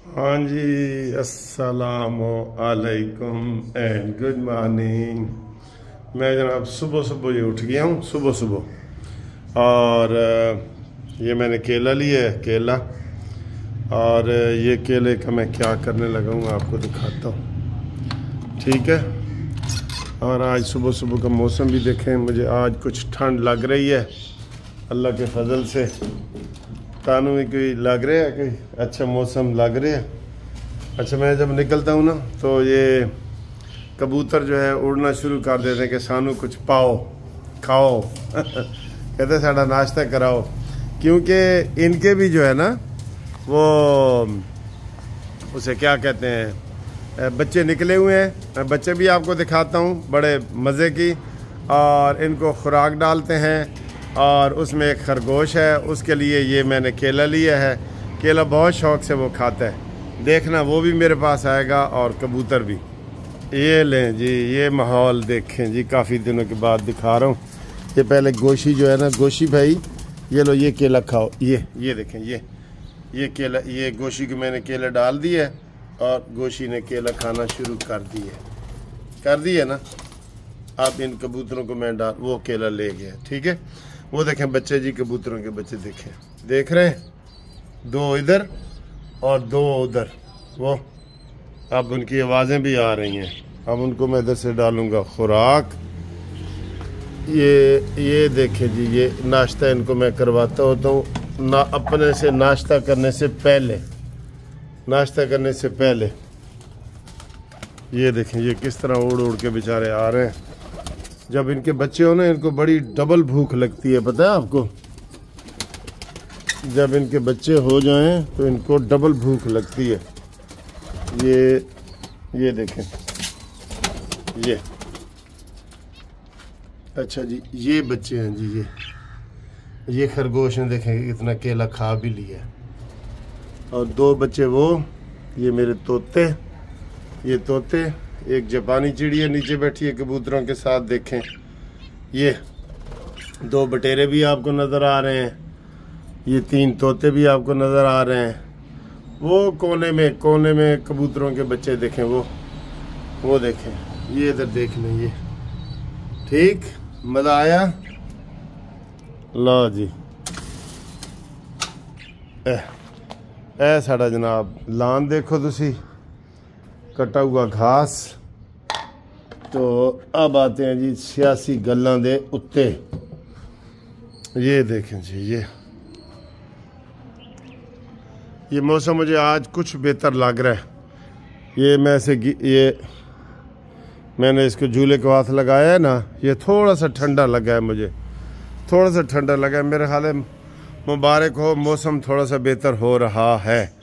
हाँ जी, अस्सलामुअलैकुम and good morning. मैं जनाब सुबह सुबह ही उठ गया हूँ सुबह और ये मैंने केला लिया है, केला। और ये केले का मैं क्या करने लगा हूँ आपको दिखाता हूँ, ठीक है। और आज सुबह सुबह का मौसम भी देखें, मुझे आज कुछ ठंड लग रही है अल्लाह के फजल से। कानों में कोई लग रहा है, कोई अच्छा मौसम लग रहा है। अच्छा, मैं जब निकलता हूँ ना तो ये कबूतर जो है उड़ना शुरू कर देते हैं कि सानू कुछ पाओ खाओ कहते साड़ा नाश्ता कराओ, क्योंकि इनके भी जो है ना वो उसे क्या कहते हैं, बच्चे निकले हुए हैं। बच्चे भी आपको दिखाता हूँ, बड़े मज़े की। और इनको खुराक डालते हैं और उसमें एक खरगोश है, उसके लिए ये मैंने केला लिया है। केला बहुत शौक़ से वो खाता है, देखना वो भी मेरे पास आएगा और कबूतर भी। ये लें जी, ये माहौल देखें जी, काफ़ी दिनों के बाद दिखा रहा हूँ। ये पहले गोशी जो है ना, गोशी भाई ये लो, ये केला खाओ। ये देखें, ये केला, ये गोशी को मैंने केला डाल दिया है और गोशी ने केला खाना शुरू कर दिया ना। अब इन कबूतरों को मैं वो केला ले गया, ठीक है। वो देखें बच्चे जी, कबूतरों के बच्चे देखें, देख रहे हैं, दो इधर और दो उधर। वो अब उनकी आवाज़ें भी आ रही हैं। अब उनको मैं इधर से डालूँगा खुराक। ये देखें जी, ये नाश्ता इनको मैं करवाता होता हूँ ना, अपने से नाश्ता करने से पहले। ये देखें, ये किस तरह उड़ उड़ के बेचारे आ रहे हैं। जब इनके बच्चे हो ना, इनको बड़ी डबल भूख लगती है, पता है आपको। जब इनके बच्चे हो जाएं तो इनको डबल भूख लगती है। ये देखें, ये अच्छा जी, ये बच्चे हैं जी, ये खरगोश ने देखें इतना केला खा भी लिया। और दो बच्चे वो, ये मेरे तोते, ये तोते। एक जापानी चिड़िया नीचे बैठी है कबूतरों के साथ, देखें। ये दो बटेरे भी आपको नज़र आ रहे हैं, ये तीन तोते भी आपको नज़र आ रहे हैं। वो कोने में कबूतरों के बच्चे देखें, वो देखें, ये इधर देख लें, ये ठीक। मज़ा आया? लो जी, साड़ा जनाब लान देखो तुसी, कटा हुआ घास। तो अब आते हैं जी सियासी गल्लां दे उत्ते। ये देखें जी, ये मौसम मुझे आज कुछ बेहतर लग रहा है। ये मैंने इसको झूले को हाथ लगाया है ना, ये थोड़ा सा ठंडा लगा है, मुझे थोड़ा सा ठंडा लगा है। मेरे ख्याल है मुबारक हो, मौसम थोड़ा सा बेहतर हो रहा है।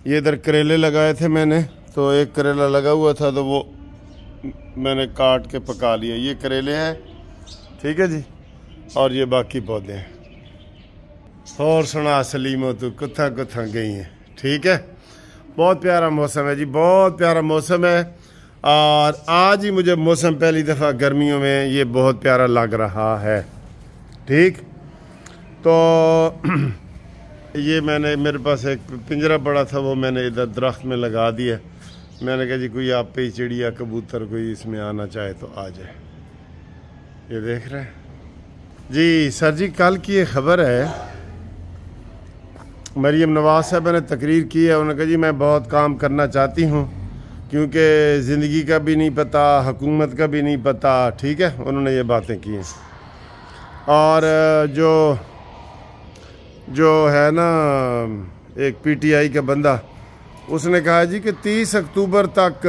ये इधर करेले लगाए थे मैंने, तो एक करेला लगा हुआ था तो वो मैंने काट के पका लिया। ये करेले हैं, ठीक है जी। और ये बाकी पौधे हैं। और सुना सलीमो, तू कुत्था गई है, ठीक है। बहुत प्यारा मौसम है जी, बहुत प्यारा मौसम है। और आज ही मुझे मौसम पहली दफ़ा गर्मियों में ये बहुत प्यारा लग रहा है, ठीक। तो ये मेरे पास एक पिंजरा पड़ा था, वो मैंने इधर दरख्त में लगा दिया। मैंने कहा जी कोई आप पे चिड़िया कबूतर कोई इसमें आना चाहे तो आ जाए। ये देख रहे हैं जी। सर जी, कल की ये खबर है, मरीम नवाज साहब ने तकरीर की है। उन्होंने कहा जी मैं बहुत काम करना चाहती हूँ, क्योंकि ज़िंदगी का भी नहीं पता, हुकूमत का भी नहीं पता, ठीक है। उन्होंने ये बातें की हैं। और जो है ना एक पीटीआई का बंदा, उसने कहा जी कि 30 अक्टूबर तक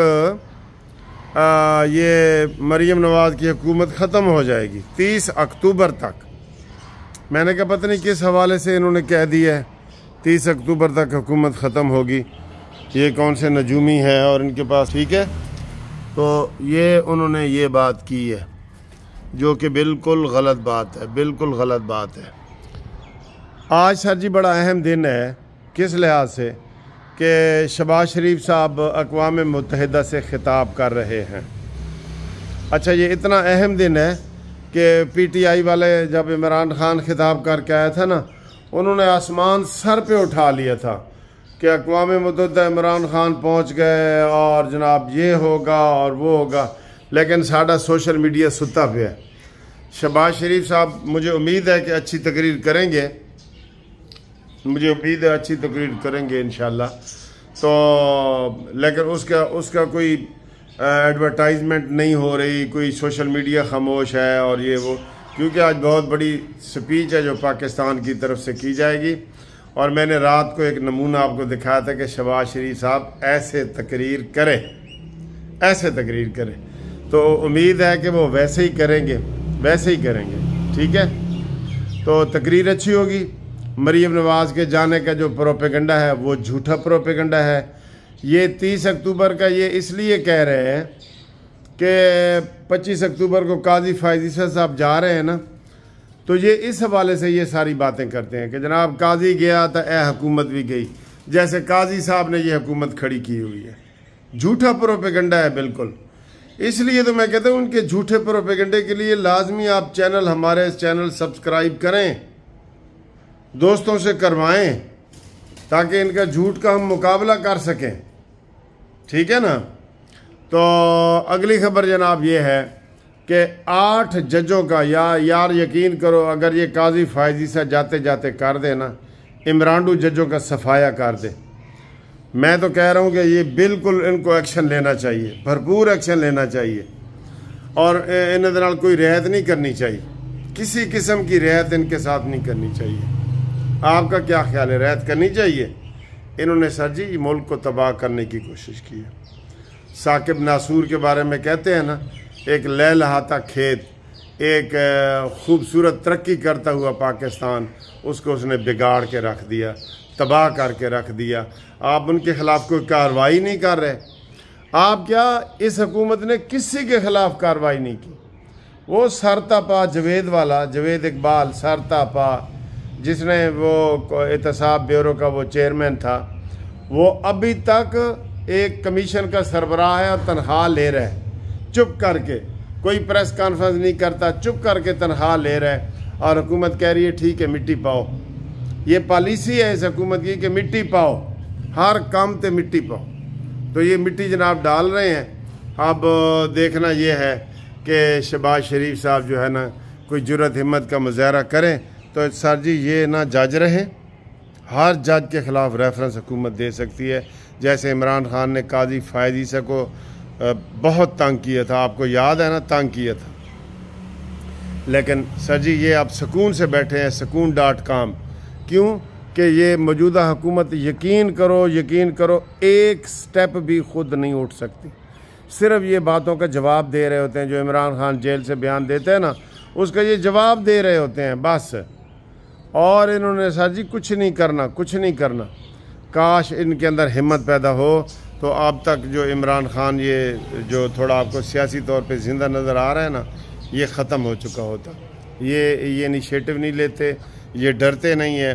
ये मरीम नवाज की हुकूमत ख़त्म हो जाएगी, 30 अक्टूबर तक। मैंने कहा पता नहीं किस हवाले से इन्होंने कह दिया है 30 अक्टूबर तक हुकूमत ख़त्म होगी, ये कौन से नजूमी है और इनके पास, ठीक है। तो ये उन्होंने ये बात की है, जो कि बिल्कुल गलत बात है, बिल्कुल गलत बात है। आज सर जी बड़ा अहम दिन है, किस लिहाज से कि शहबाज शरीफ साहब अक़वाम मुत्तहिदा से ख़िताब कर रहे हैं। अच्छा, ये इतना अहम दिन है कि पीटीआई वाले जब इमरान खान ख़िताब करके आया था ना, उन्होंने आसमान सर पे उठा लिया था कि अक़वाम मुत्तहिदा इमरान खान पहुँच गए और जनाब ये होगा और वो होगा, लेकिन साडा सोशल मीडिया सुता पे है। शहबाज शरीफ साहब मुझे उम्मीद है कि अच्छी तकरीर करेंगे, मुझे उम्मीद है अच्छी तकरीर करेंगे इंशाल्लाह। तो लेकिन उसका कोई एडवर्टाइजमेंट नहीं हो रही, कोई सोशल मीडिया खामोश है और ये वो, क्योंकि आज बहुत बड़ी स्पीच है जो पाकिस्तान की तरफ से की जाएगी। और मैंने रात को एक नमूना आपको दिखाया था कि शहबाज शरीफ साहब ऐसे तकरीर करें, ऐसे तकरीर करें, तो उम्मीद है कि वो वैसे ही करेंगे, वैसे ही करेंगे। ठीक है, तो तकरीर अच्छी होगी। मरीम नवाज़ के जाने का जो प्रोपेगंडा है वो झूठा प्रोपेगंडा है। ये 30 अक्टूबर का ये इसलिए कह रहे हैं कि 25 अक्टूबर को काजी फ़ायज़ ईसा साहब जा रहे हैं ना, तो ये इस हवाले से ये सारी बातें करते हैं कि जनाब काजी गया तो ए हुकूमत भी गई, जैसे काजी साहब ने ये हुकूमत खड़ी की हुई है। झूठा प्रोपेगंडा है बिल्कुल। इसलिए तो मैं कहता हूँ उनके झूठे प्रोपेगंडे के लिए लाजमी आप हमारे चैनल सब्सक्राइब करें, दोस्तों से करवाएं, ताकि इनका झूठ का हम मुकाबला कर सकें। ठीक है ना। तो अगली खबर जनाब ये है कि 8 जजों का यार यकीन करो, अगर ये काजी फ़ायज़ ईसा जाते जाते कर दे ना, इमरान जजों का सफाया कर दे। मैं तो कह रहा हूँ कि ये बिल्कुल इनको एक्शन लेना चाहिए, भरपूर एक्शन लेना चाहिए, और इन्हें दे नाल कोई रियायत नहीं करनी चाहिए, किसी किस्म की रियायत इनके साथ नहीं करनी चाहिए। आपका क्या ख्याल है, रियायत करनी चाहिए? इन्होंने सर जी मुल्क को तबाह करने की कोशिश की है। साकिब नासूर के बारे में कहते हैं ना, एक लहलहाता खेत, एक खूबसूरत तरक्की करता हुआ पाकिस्तान, उसको उसने बिगाड़ के रख दिया, तबाह करके रख दिया। आप उनके ख़िलाफ़ कोई कार्रवाई नहीं कर रहे। आप क्या, इस हुकूमत ने किसी के ख़िलाफ़ कार्रवाई नहीं की। वो सरतापा जवेद वाला, जवेद इकबाल सरतापा, जिसने वो एहतसाब ब्यूरो का वो चेयरमैन था, वो अभी तक एक कमीशन का सरबराह है और तनख्वाह ले रहा है चुप करके, कोई प्रेस कॉन्फ्रेंस नहीं करता, चुप करके तनख्वाह ले रहा है। और हुकूमत कह रही है ठीक है मिट्टी पाओ। ये पॉलिसी है इस हुकूमत की कि मिट्टी पाओ, हर काम पे मिट्टी पाओ। तो ये मिट्टी जनाब डाल रहे हैं। अब देखना ये है कि शहबाज शरीफ साहब जो है ना, कोई जुर्रत हिम्मत का मुजाहरा करें तो सर जी ये ना जज रहे, हर जज के ख़िलाफ़ रेफरेंस हुकूमत दे सकती है। जैसे इमरान खान ने काजी फ़ायज़ ईसा को बहुत तंग किया था, आपको याद है ना, तंग किया था। लेकिन सर जी ये आप सुकून से बैठे हैं, सुकून.com, क्यों कि ये मौजूदा हुकूमत यकीन करो एक स्टेप भी खुद नहीं उठ सकती। सिर्फ ये बातों का जवाब दे रहे होते हैं, जो इमरान खान जेल से बयान देते हैं ना, उसका ये जवाब दे रहे होते हैं बस। और इन्होंने सर जी कुछ नहीं करना, कुछ नहीं करना। काश इनके अंदर हिम्मत पैदा हो तो अब तक जो इमरान खान ये जो थोड़ा आपको सियासी तौर पे ज़िंदा नज़र आ रहा है ना, ये ख़त्म हो चुका होता। ये इनिशिएटिव नहीं लेते, ये डरते नहीं है।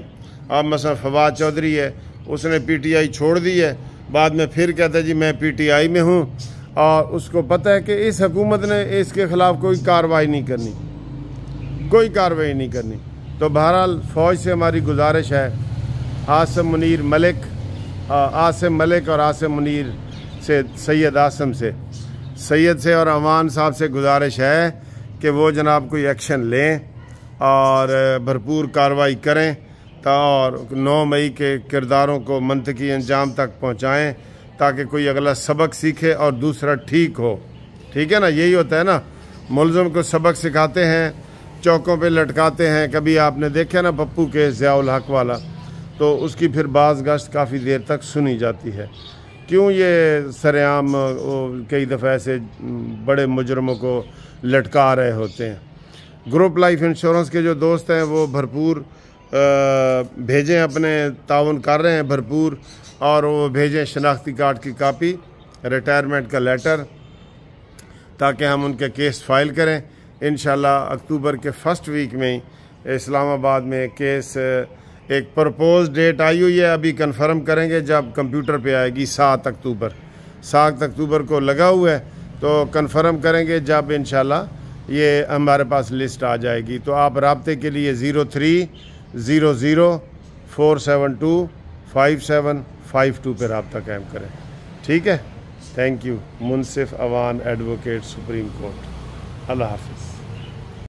अब मसलन फवाद चौधरी है, उसने PTI छोड़ दी है, बाद में फिर कहता है जी मैं PTI में हूँ, और उसको पता है कि इस हुकूमत ने इसके ख़िलाफ़ कोई कार्रवाई नहीं करनी, कोई कार्रवाई नहीं करनी। तो बहरहाल फ़ौज से हमारी गुजारिश है, आसिम मलिक और आसिम मुनीर से, सैयद से और अमान साहब से गुजारिश है कि वो जनाब कोई एक्शन लें और भरपूर कार्रवाई करें, और 9 मई के किरदारों को मंतकी अंजाम तक पहुँचाएँ, ताकि कोई अगला सबक सीखे और दूसरा ठीक हो। ठीक है ना, यही होता है ना, मुलज़िम को सबक सिखाते हैं, चौकों पे लटकाते हैं। कभी आपने देखा ना पप्पू के ज़ियाउल हक वाला, तो उसकी फिर बाज़ गश्त काफ़ी देर तक सुनी जाती है। क्यों ये सरेआम कई दफ़ा ऐसे बड़े मुजरमों को लटका रहे होते हैं। ग्रुप लाइफ इंश्योरेंस के जो दोस्त हैं वो भरपूर भेजें, अपने ताउन कर रहे हैं भरपूर, और वो भेजें शनाख्ती कार्ड की कापी, रिटायरमेंट का लेटर, ताकि हम उनके केस फाइल करें। इंशाल्लाह अक्टूबर के फर्स्ट वीक में ही इस्लामाबाद में केस, एक प्रपोज डेट आई हुई है, अभी कंफर्म करेंगे जब कंप्यूटर पे आएगी। 7 अक्टूबर को लगा हुआ है, तो कंफर्म करेंगे जब इंशाल्लाह ये हमारे पास लिस्ट आ जाएगी। तो आप राब्ते के लिए 0300 4725752 پہ رابطہ قائم کریں. ٹھیک ہے. Thank you. Munsif Awan advocate supreme court. اللہ حافظ.